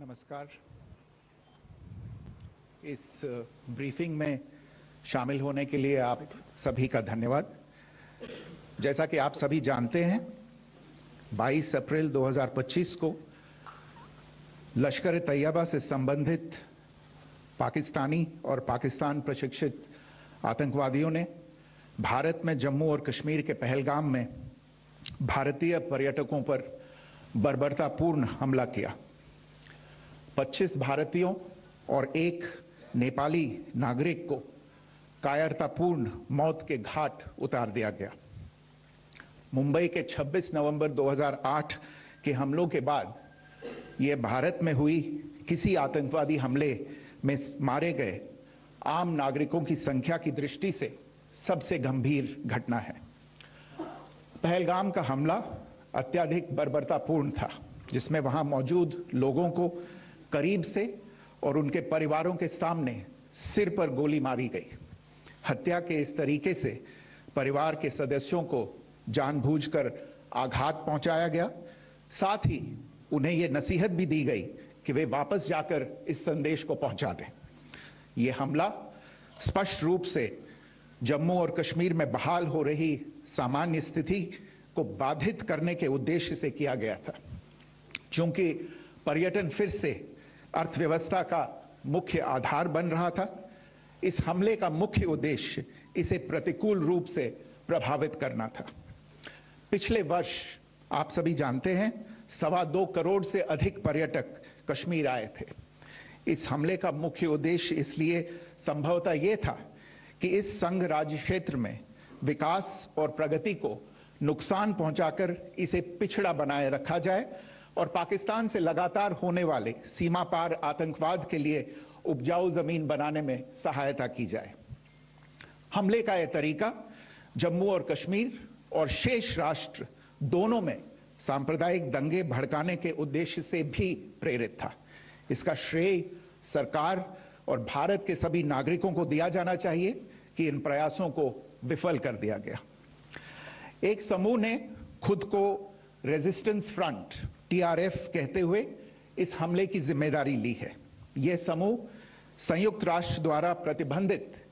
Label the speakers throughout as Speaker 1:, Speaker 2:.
Speaker 1: नमस्कार। इस ब्रीफिंग में शामिल होने के लिए आप सभी का धन्यवाद। जैसा कि आप सभी जानते हैं, 22 अप्रैल 2025 को लश्कर-ए-तैयबा से संबंधित पाकिस्तानी और पाकिस्तान प्रशिक्षित आतंकवादियों ने भारत में जम्मू और कश्मीर के पहलगाम में भारतीय पर्यटकों पर बर्बरतापूर्ण हमला किया। 25 भारतीयों और एक नेपाली नागरिक को कायरतापूर्ण मौत के घाट उतार दिया गया। मुंबई के 26 नवंबर 2008 के हमलों के बाद यह भारत में हुई किसी आतंकवादी हमले में मारे गए आम नागरिकों की संख्या की दृष्टि से सबसे गंभीर घटना है। पहलगाम का हमला अत्यधिक बर्बरतापूर्ण था, जिसमें वहां मौजूद लोगों को करीब से और उनके परिवारों के सामने सिर पर गोली मारी गई। हत्या के इस तरीके से परिवार के सदस्यों को जानबूझकर आघात पहुंचाया गया। साथ ही उन्हें यह नसीहत भी दी गई कि वे वापस जाकर इस संदेश को पहुंचा दें। यह हमला स्पष्ट रूप से जम्मू और कश्मीर में बहाल हो रही सामान्य स्थिति को बाधित करने के उद्देश्य से किया गया था। चूंकि पर्यटन फिर से अर्थव्यवस्था का मुख्य आधार बन रहा था, इस हमले का मुख्य उद्देश्य इसे प्रतिकूल रूप से प्रभावित करना था। पिछले वर्ष आप सभी जानते हैं 2.25 करोड़ से अधिक पर्यटक कश्मीर आए थे। इस हमले का मुख्य उद्देश्य इसलिए संभवतः यह था कि इस संघ राज्य क्षेत्र में विकास और प्रगति को नुकसान पहुंचाकर इसे पिछड़ा बनाए रखा जाए और पाकिस्तान से लगातार होने वाले सीमा पार आतंकवाद के लिए उपजाऊ जमीन बनाने में सहायता की जाए। हमले का यह तरीका जम्मू और कश्मीर और शेष राष्ट्र दोनों में सांप्रदायिक दंगे भड़काने के उद्देश्य से भी प्रेरित था। इसका श्रेय सरकार और भारत के सभी नागरिकों को दिया जाना चाहिए कि इन प्रयासों को विफल कर दिया गया। एक समूह ने खुद को रेजिस्टेंस फ्रंट टीआरएफ कहते हुए इस हमले की जिम्मेदारी ली है। यह समूह संयुक्त राष्ट्र द्वारा प्रतिबंधित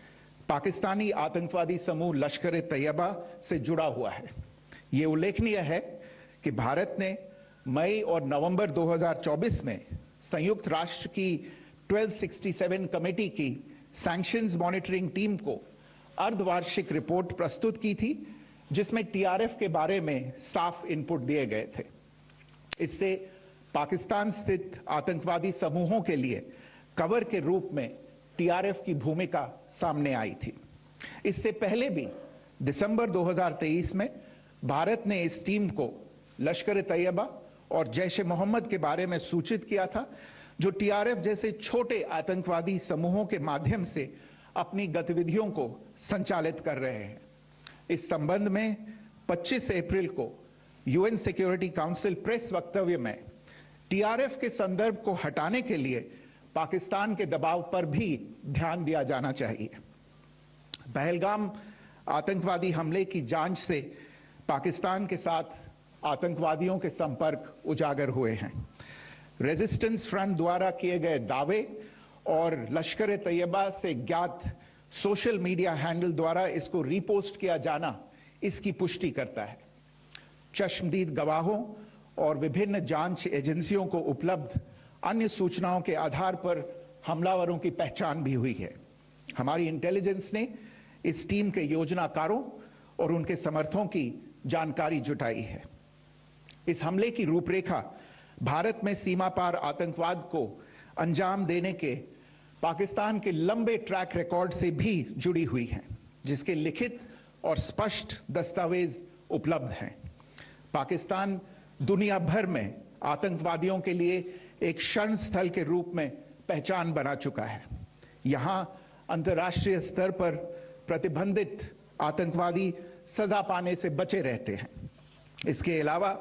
Speaker 1: पाकिस्तानी आतंकवादी समूह लश्कर-ए-तैयबा से जुड़ा हुआ है। यह उल्लेखनीय है कि भारत ने मई और नवंबर 2024 में संयुक्त राष्ट्र की 1267 कमेटी की सैंक्शंस मॉनिटरिंग टीम को अर्धवार्षिक रिपोर्ट प्रस्तुत की थी, जिसमें टीआरएफ के बारे में साफ इनपुट दिए गए थे। इससे पाकिस्तान स्थित आतंकवादी समूहों के लिए कवर के रूप में टीआरएफ की भूमिका सामने आई थी। इससे पहले भी दिसंबर 2023 में भारत ने इस टीम को लश्कर-ए-तैयबा और जैश-ए-मोहम्मद के बारे में सूचित किया था, जो टीआरएफ जैसे छोटे आतंकवादी समूहों के माध्यम से अपनी गतिविधियों को संचालित कर रहे हैं। इस संबंध में 25 अप्रैल को यूएन सिक्योरिटी काउंसिल प्रेस वक्तव्य में टीआरएफ के संदर्भ को हटाने के लिए पाकिस्तान के दबाव पर भी ध्यान दिया जाना चाहिए। पहलगाम आतंकवादी हमले की जांच से पाकिस्तान के साथ आतंकवादियों के संपर्क उजागर हुए हैं। रेजिस्टेंस फ्रंट द्वारा किए गए दावे और लश्कर-ए-तैयबा से ज्ञात सोशल मीडिया हैंडल द्वारा इसको रीपोस्ट किया जाना इसकी पुष्टि करता है। चश्मदीद गवाहों और विभिन्न जांच एजेंसियों को उपलब्ध अन्य सूचनाओं के आधार पर हमलावरों की पहचान भी हुई है। हमारी इंटेलिजेंस ने इस टीम के योजनाकारों और उनके समर्थकों की जानकारी जुटाई है। इस हमले की रूपरेखा भारत में सीमा पार आतंकवाद को अंजाम देने के पाकिस्तान के लंबे ट्रैक रिकॉर्ड से भी जुड़ी हुई है, जिसके लिखित और स्पष्ट दस्तावेज उपलब्ध हैं। पाकिस्तान दुनिया भर में आतंकवादियों के लिए एक शरण स्थल के रूप में पहचान बना चुका है। यहां अंतर्राष्ट्रीय स्तर पर प्रतिबंधित आतंकवादी सजा पाने से बचे रहते हैं। इसके अलावा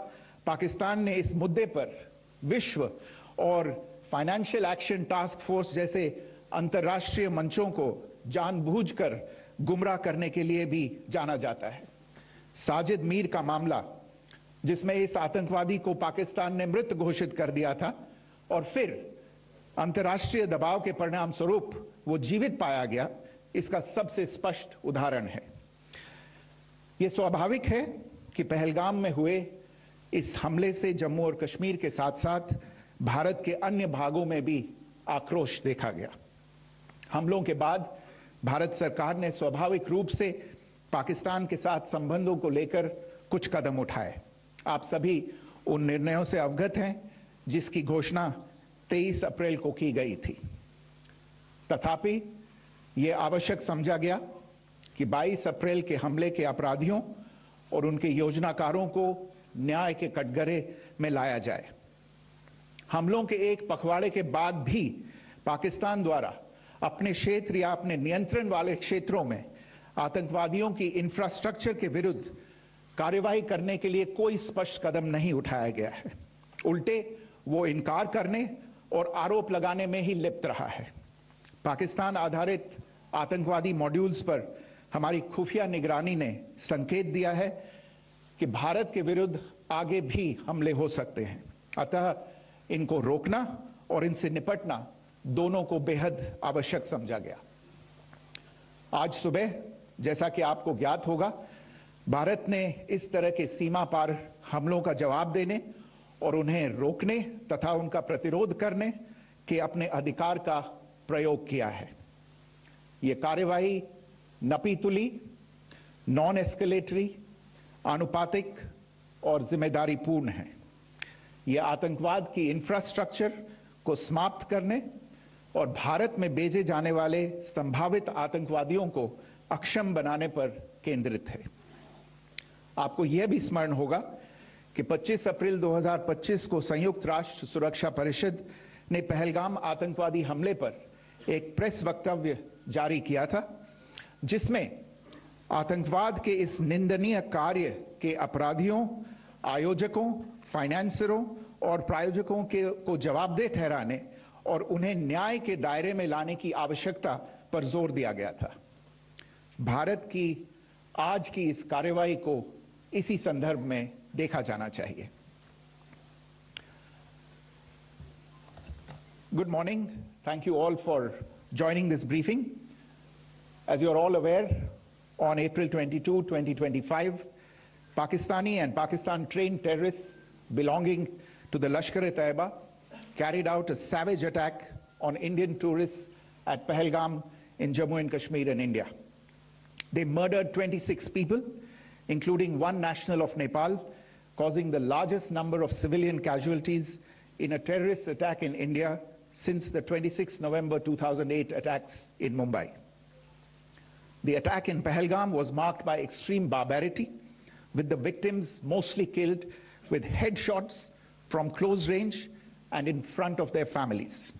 Speaker 1: पाकिस्तान ने इस मुद्दे पर विश्व और फाइनेंशियल एक्शन टास्क फोर्स जैसे अंतर्राष्ट्रीय मंचों को जानबूझकर गुमराह करने के लिए भी जाना जाता है। साजिद मीर का मामला, जिसमें इस आतंकवादी को पाकिस्तान ने मृत घोषित कर दिया था और फिर अंतर्राष्ट्रीय दबाव के परिणाम स्वरूप वो जीवित पाया गया, इसका सबसे स्पष्ट उदाहरण है। यह स्वाभाविक है कि पहलगाम में हुए इस हमले से जम्मू और कश्मीर के साथ साथ भारत के अन्य भागों में भी आक्रोश देखा गया। हमलों के बाद भारत सरकार ने स्वाभाविक रूप से पाकिस्तान के साथ संबंधों को लेकर कुछ कदम उठाए। आप सभी उन निर्णयों से अवगत हैं जिसकी घोषणा 23 अप्रैल को की गई थी। तथापि यह आवश्यक समझा गया कि 22 अप्रैल के हमले के अपराधियों और उनके योजनाकारों को न्याय के कटघरे में लाया जाए। हमलों के एक पखवाड़े के बाद भी पाकिस्तान द्वारा अपने क्षेत्र या अपने नियंत्रण वाले क्षेत्रों में आतंकवादियों की इंफ्रास्ट्रक्चर के विरुद्ध कार्रवाई करने के लिए कोई स्पष्ट कदम नहीं उठाया गया है। उल्टे वो इनकार करने और आरोप लगाने में ही लिप्त रहा है। पाकिस्तान आधारित आतंकवादी मॉड्यूल्स पर हमारी खुफिया निगरानी ने संकेत दिया है कि भारत के विरुद्ध आगे भी हमले हो सकते हैं। अतः इनको रोकना और इनसे निपटना दोनों को बेहद आवश्यक समझा गया। आज सुबह, जैसा कि आपको ज्ञात होगा, भारत ने इस तरह के सीमा पार हमलों का जवाब देने और उन्हें रोकने तथा उनका प्रतिरोध करने के अपने अधिकार का प्रयोग किया है। यह कार्यवाही नपीतुली, नॉन एस्केलेटरी, आनुपातिक और जिम्मेदारीपूर्ण है। यह आतंकवाद की इंफ्रास्ट्रक्चर को समाप्त करने और भारत में भेजे जाने वाले संभावित आतंकवादियों को अक्षम बनाने पर केंद्रित है। आपको यह भी स्मरण होगा कि 25 अप्रैल 2025 को संयुक्त राष्ट्र सुरक्षा परिषद ने पहलगाम आतंकवादी हमले पर एक प्रेस वक्तव्य जारी किया था, जिसमें आतंकवाद के इस निंदनीय कार्य के अपराधियों, आयोजकों, फाइनेंसरों और प्रायोजकों को जवाबदेह ठहराने और उन्हें न्याय के दायरे में लाने की आवश्यकता पर जोर दिया गया था। भारत की आज की इस कार्रवाई को इसी संदर्भ में देखा जाना चाहिए। Good morning. Thank you all for joining this briefing. As you are all aware, on April 22, 2025, Pakistani and Pakistan-trained terrorists belonging to the Lashkar-e-Taiba carried out a savage attack on Indian tourists at Pahalgam in Jammu and Kashmir in India. They murdered 26 people, including one national of Nepal, causing the largest number of civilian casualties in a terrorist attack in India since the 26 November 2008 attacks in Mumbai. The attack in Pahalgam was marked by extreme barbarity, with the victims mostly killed with headshots from close range and in front of their families.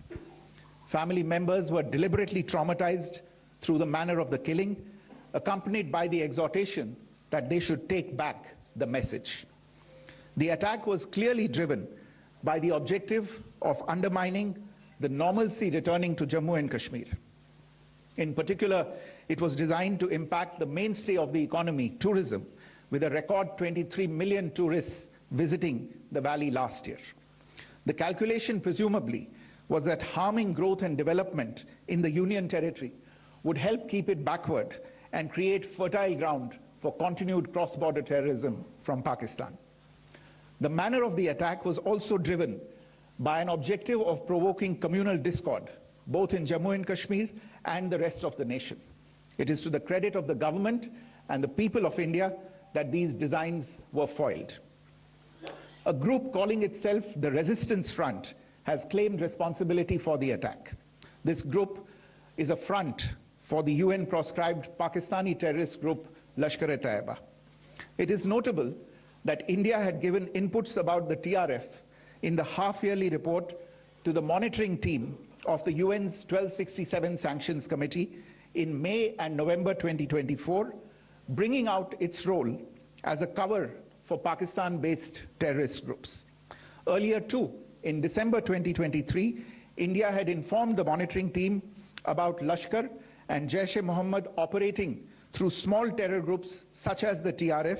Speaker 1: Family members were deliberately traumatized through the manner of the killing, accompanied by the exhortation that they should take back the message. The attack was clearly driven by the objective of undermining the normalcy returning to Jammu and Kashmir. In particular, it was designed to impact the mainstay of the economy, tourism, with a record 23 million tourists visiting the valley last year. The calculation presumably was that harming growth and development in the Union Territory would help keep it backward and create fertile ground for continued cross-border terrorism from Pakistan. The manner of the attack was also driven by an objective of provoking communal discord, both in Jammu and Kashmir and the rest of the nation. It is to the credit of the government and the people of India that these designs were foiled. A group calling itself the Resistance Front has claimed responsibility for the attack. This group is a front for the UN-proscribed Pakistani terrorist group Lashkar-e-Taiba. It is notable that India had given inputs about the TRF in the half-yearly report to the monitoring team of the UN's 1267 Sanctions Committee in May and November 2024, bringing out its role as a cover for Pakistan-based terrorist groups. Earlier too, in December 2023, India had informed the monitoring team about Lashkar and Jaish-e-Mohammed operating through small terror groups such as the TRF.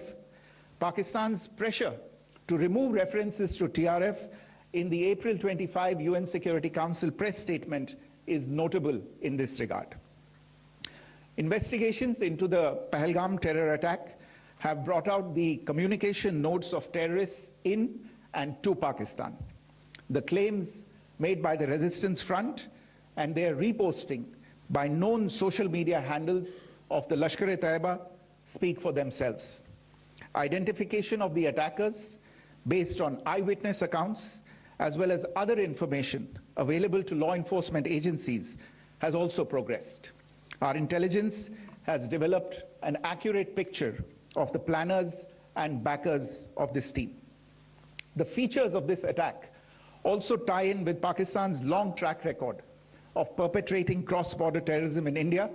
Speaker 1: Pakistan's pressure to remove references to TRF in the April 25 UN Security Council press statement is notable in this regard. Investigations into the Pahalgam terror attack have brought out the communication notes of terrorists in and to Pakistan. The claims made by the Resistance Front and their reposting by known social media handles of the Lashkar-e-Taiba speak for themselves. Identification of the attackers based on eyewitness accounts as well as other information available to law enforcement agencies has also progressed. Our intelligence has developed an accurate picture of the planners and backers of this team. The features of this attack also tie in with Pakistan's long track record of perpetrating cross-border terrorism in India,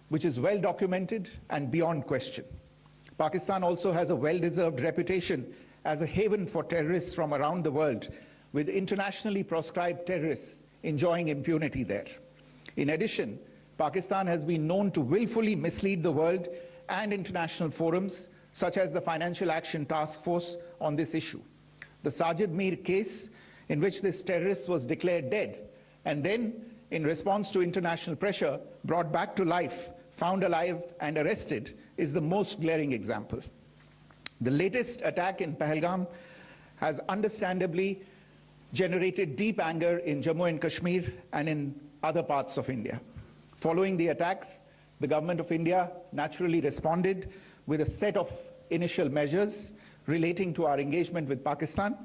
Speaker 1: which is well documented and beyond question. Pakistan also has a well-deserved reputation as a haven for terrorists from around the world, with internationally proscribed terrorists enjoying impunity there. In addition, Pakistan has been known to willfully mislead the world and international forums, such as the Financial Action Task Force, on this issue. The Sajid Mir case, in which this terrorist was declared dead, and then, in response to international pressure, brought back to life, found alive and arrested, is the most glaring example. The latest attack in Pahalgam has understandably generated deep anger in Jammu and Kashmir and in other parts of India. Following the attacks, the government of India naturally responded with a set of initial measures relating to our engagement with Pakistan.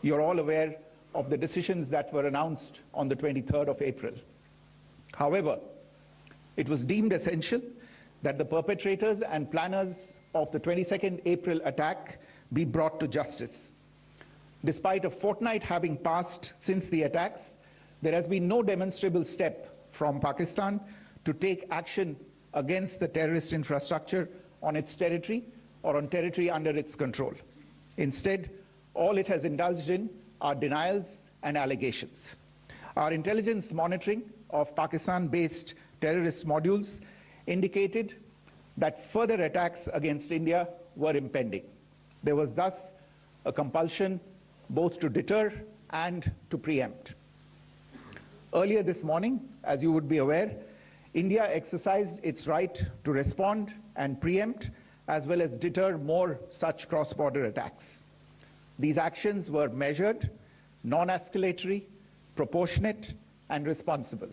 Speaker 1: You're all aware of the decisions that were announced on the 23rd of April. However, it was deemed essential that the perpetrators and planners of the 22nd April attack be brought to justice. Despite a fortnight having passed since the attacks, there has been no demonstrable step from Pakistan to take action against the terrorist infrastructure on its territory or on territory under its control. Instead, all it has indulged in are denials and allegations. Our intelligence monitoring of Pakistan-based terrorist modules indicated that further attacks against India were impending. There was thus a compulsion both to deter and to preempt. Earlier this morning, as you would be aware, India exercised its right to respond and preempt as well as deter more such cross-border attacks. These actions were measured, non-escalatory, proportionate, and responsible.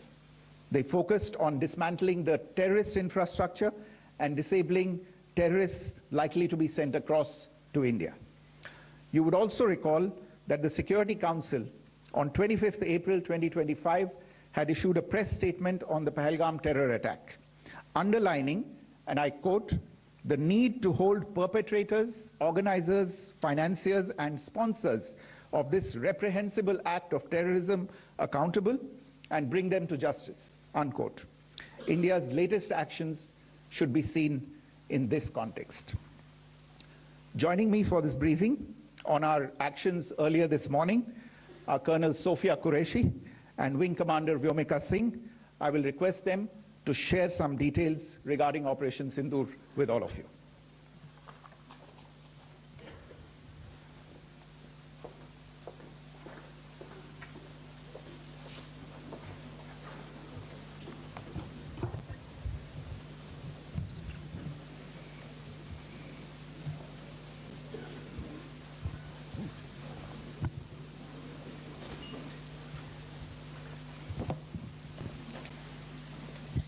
Speaker 1: They focused on dismantling the terrorist infrastructure and disabling terrorists likely to be sent across to India. You would also recall that the Security Council on 25th April 2025 had issued a press statement on the Pahalgam terror attack, underlining, and I quote, the need to hold perpetrators, organizers, financiers, and sponsors of this reprehensible act of terrorism accountable and bring them to justice, unquote. India's latest actions should be seen in this context. Joining me for this briefing on our actions earlier this morning are Colonel Sophia Qureshi and Wing Commander Vyomika Singh. I will request them to share some details regarding Operation Sindoor with all of you.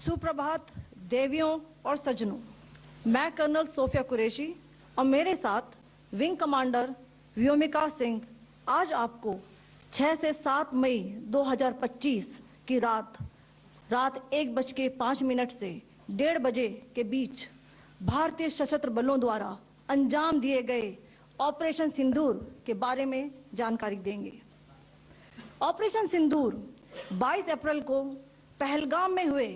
Speaker 2: सुप्रभात देवियों और सज्जनों, मैं colonel Sophia Qureshi और मेरे साथ wing commander Vyomika Singh आज आपको 6 से 7 मई 2025 की रात 1:05 से 1:30 बजे के बीच भारतीय सशस्त्र बलों द्वारा अंजाम दिए गए ऑपरेशन सिंदूर के बारे में जानकारी देंगे। ऑपरेशन सिंदूर 22 अप्रैल को पहलगाम में हुए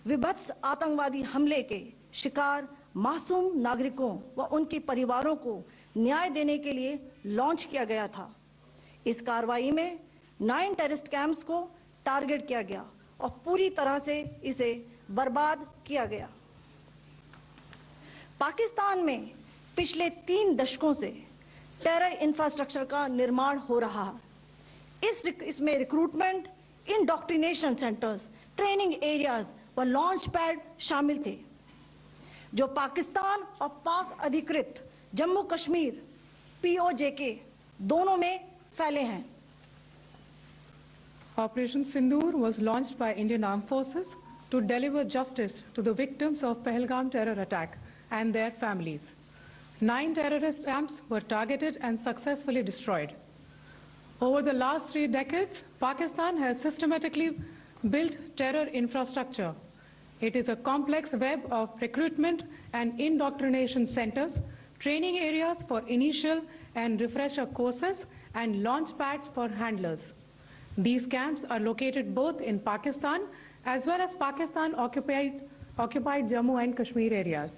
Speaker 2: विभत्स आतंकवादी हमले के शिकार मासूम नागरिकों व उनके परिवारों को न्याय देने के लिए लॉन्च किया गया था। इस कार्रवाई में 9 टेररिस्ट कैंप्स को टारगेट किया गया और पूरी तरह से इसे बर्बाद किया गया। पाकिस्तान में पिछले 3 दशकों से टेरर इंफ्रास्ट्रक्चर का निर्माण हो रहा है। इसमें recruitment, indoctrination centres, training areas व लॉन्च पैड शामिल थे, जो पाकिस्तान और पाक अधिकृत जम्मू कश्मीर POJK दोनों में फैले हैं।
Speaker 3: Operation Sindoor was launched by Indian Armed Forces to deliver justice to the victims of Pahalgam terror attack and their families. 9 terrorist camps were targeted and successfully destroyed. Over the last 3 decades, Pakistan has systematically built terror infrastructure. It is a complex web of recruitment and indoctrination centers, training areas for initial and refresher courses, and launch pads for handlers. These camps are located both in Pakistan as well as Pakistan-occupied Jammu and Kashmir areas.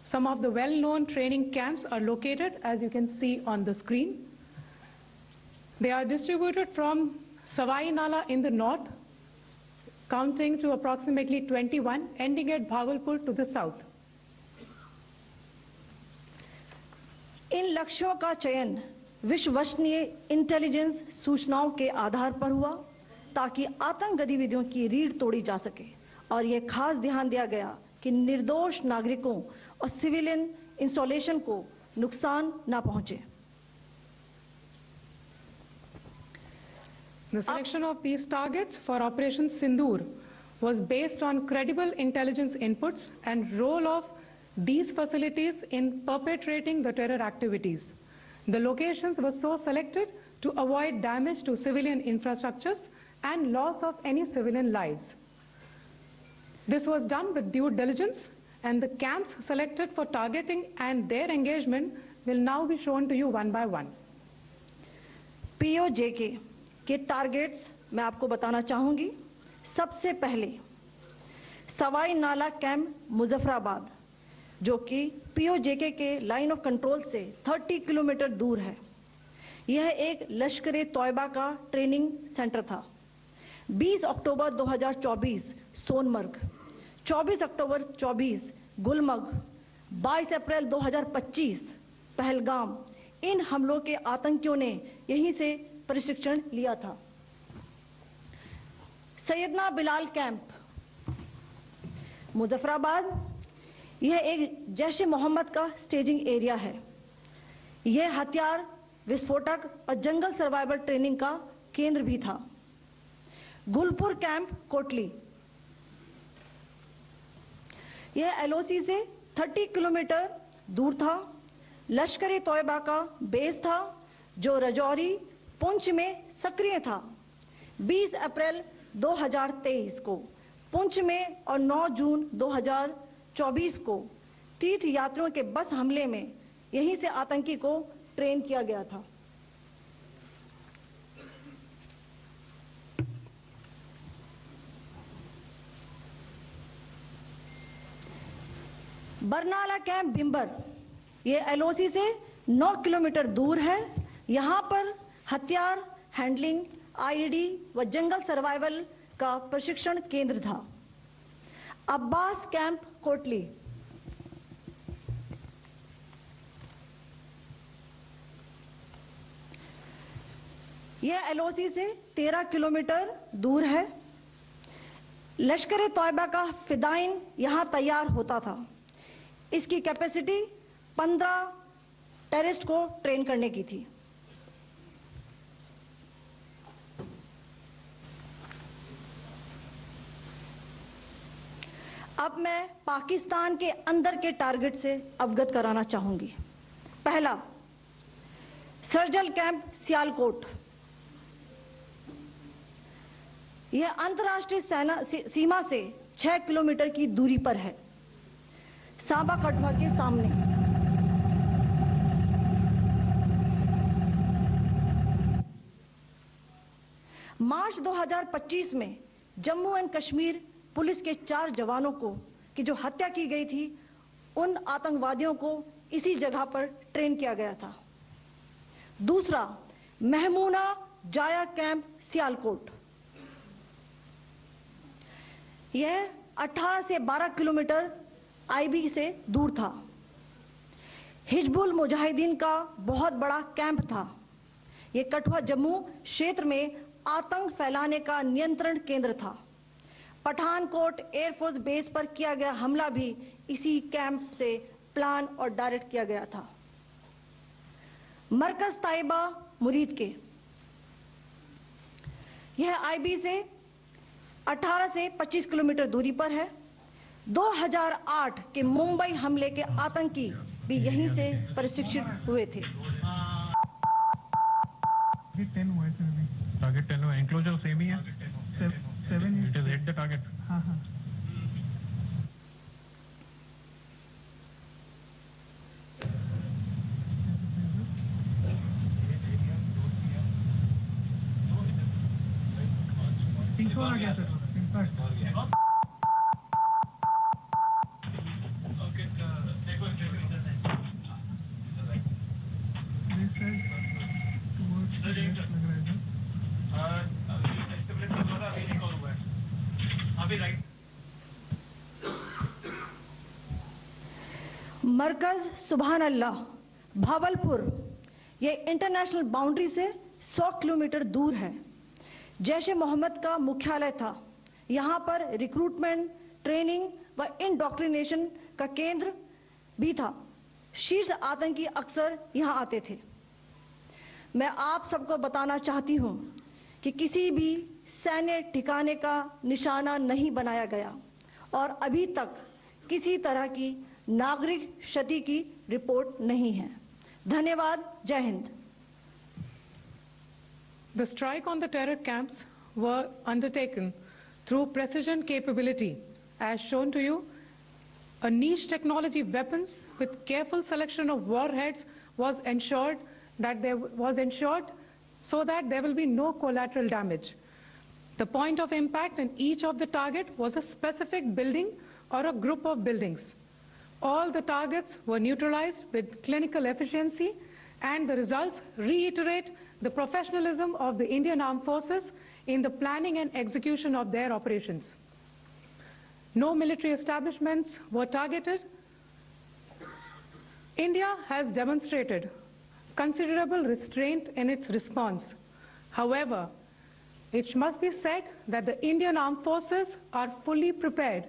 Speaker 3: Some of the well-known training camps are located, as you can see on the screen. They are distributed from Sawai Nala in the north, counting to approximately 21, ending at Bhagalpur to the south.
Speaker 2: इन लक्ष्यों का चयन विश्वसनीय intelligence सूचनाओं के आधार पर हुआ, ताकि आतंक गतिविधियों की रीढ़ तोड़ी जा सके, और यह खास ध्यान दिया गया कि निर्दोष नागरिकों और सिविलियन इंस्टॉलेशन को नुकसान न पहुंचे।
Speaker 3: The selection of these targets for Operation Sindoor was based on credible intelligence inputs and role of these facilities in perpetrating the terror activities. The locations were so selected to avoid damage to civilian infrastructures and loss of any civilian lives. This was done with due diligence, and the camps selected for targeting and their engagement will now be shown to you one by one.
Speaker 2: POJK के targets मैं आपको बताना चाहूंगी। सबसे पहले सवाई नाला camp Muzaffarabad, जो कि POJK के लाइन ऑफ कंट्रोल से 30 किलोमीटर दूर है। यह एक लश्कर तौयबा का ट्रेनिंग सेंटर था। 20 अक्टूबर 2024 सोनमर्ग, 24 अक्टूबर 24 गुलमर्ग, 22 अप्रैल 2025 पहलगाम, इन हमलों के आतंकियों ने यहीं से प्रशिक्षण लिया था। सैयदना बिलाल कैंप मुजफ्फराबाद, यह एक जैश ए मोहम्मद का स्टेजिंग एरिया है। यह हथियार, विस्फोटक और जंगल सर्वाइवल ट्रेनिंग का केंद्र भी था। गुलपुर कैंप कोटली, यह LOC से 30 किलोमीटर दूर था। लश्कर तौयबा का बेस था, जो रजौरी पुंछ में सक्रिय था। 20 अप्रैल 2023 को पुंछ में और 9 जून 2024 को तीर्थ यात्रियों के बस हमले में यहीं से आतंकी को ट्रेन किया गया था। बरनाला कैंप भिंबर, ये LOC से 9 किलोमीटर दूर है। यहां पर हथियार, हैंडलिंग, IED व जंगल सर्वाइवल का प्रशिक्षण केंद्र था। अब्बास कैंप कोटली, यह LOC से 13 किलोमीटर दूर है। लश्कर तौयबा का फिदाइन यहां तैयार होता था। इसकी कैपेसिटी 15 टेररिस्ट को ट्रेन करने की थी। अब मैं पाकिस्तान के अंदर के टारगेट से अवगत कराना चाहूंगी। पहला, सर्जल कैंप सियालकोट, यह अंतर्राष्ट्रीय सीमा से 6 किलोमीटर की दूरी पर है, सांबा कठुआ के सामने। मार्च 2025 में जम्मू एंड कश्मीर पुलिस के 4 जवानों को की जो हत्या की गई थी, उन आतंकवादियों को इसी जगह पर ट्रेन किया गया था। दूसरा, महमूना जाया कैंप सियालकोट, यह 18 से 12 किलोमीटर IB से दूर था। हिजबुल मुजाहिदीन का बहुत बड़ा कैंप था। ये कठुआ जम्मू क्षेत्र में आतंक फैलाने का नियंत्रण केंद्र था। पठानकोट एयरफोर्स बेस पर किया गया हमला भी इसी कैंप से प्लान और डायरेक्ट किया गया था। मरकज ताइबा मुरीद के, यह आईबी से 18 से 25 किलोमीटर दूरी पर है। 2008 के मुंबई हमले के आतंकी भी यहीं से प्रशिक्षित हुए थे।
Speaker 4: टारगेट 10 हुआ, एंक्लोजर सेम ही है, 7 it is hit the target. हाँ हाँ। आ गया सर,
Speaker 2: मरकज सुभान अल्लाह भावलपुर, ये इंटरनेशनल बाउंड्री से 100 किलोमीटर दूर है। जैश ए मोहम्मद का मुख्यालय था। यहां पर रिक्रूटमेंट, ट्रेनिंग व इंडॉक्ट्रिनेशन का केंद्र भी था। शीर्ष आतंकी अक्सर यहां आते थे। मैं आप सबको बताना चाहती हूं कि किसी भी सैन्य ठिकाने का निशाना नहीं बनाया गया और अभी तक किसी तरह की नागरिक क्षति की रिपोर्ट नहीं है। धन्यवाद। जय Hind.
Speaker 3: The strike on the terror camps were undertaken through precision capability, as shown to you. A niche technology weapons with careful selection of warheads was ensured so that there will be no collateral damage. The point of impact in each of the target was a specific building or a group of buildings. All the targets were neutralized with clinical efficiency, and the results reiterate the professionalism of the Indian Armed Forces in the planning and execution of their operations. No military establishments were targeted. India has demonstrated considerable restraint in its response. However, it must be said that the Indian Armed Forces are fully prepared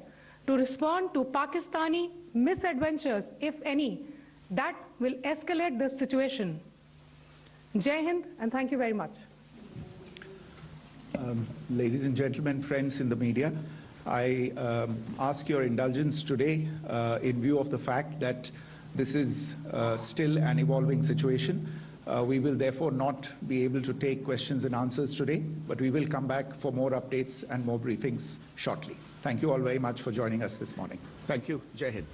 Speaker 3: to respond to Pakistani misadventures, if any, that will escalate the situation. Jai Hind, and thank you very much.
Speaker 1: Ladies and gentlemen, friends in the media, I ask your indulgence today in view of the fact that this is still an evolving situation. We will therefore not be able to take questions and answers today, but we will come back for more updates and more briefings shortly. Thank you all very much for joining us this morning. Thank you. Jai Hind.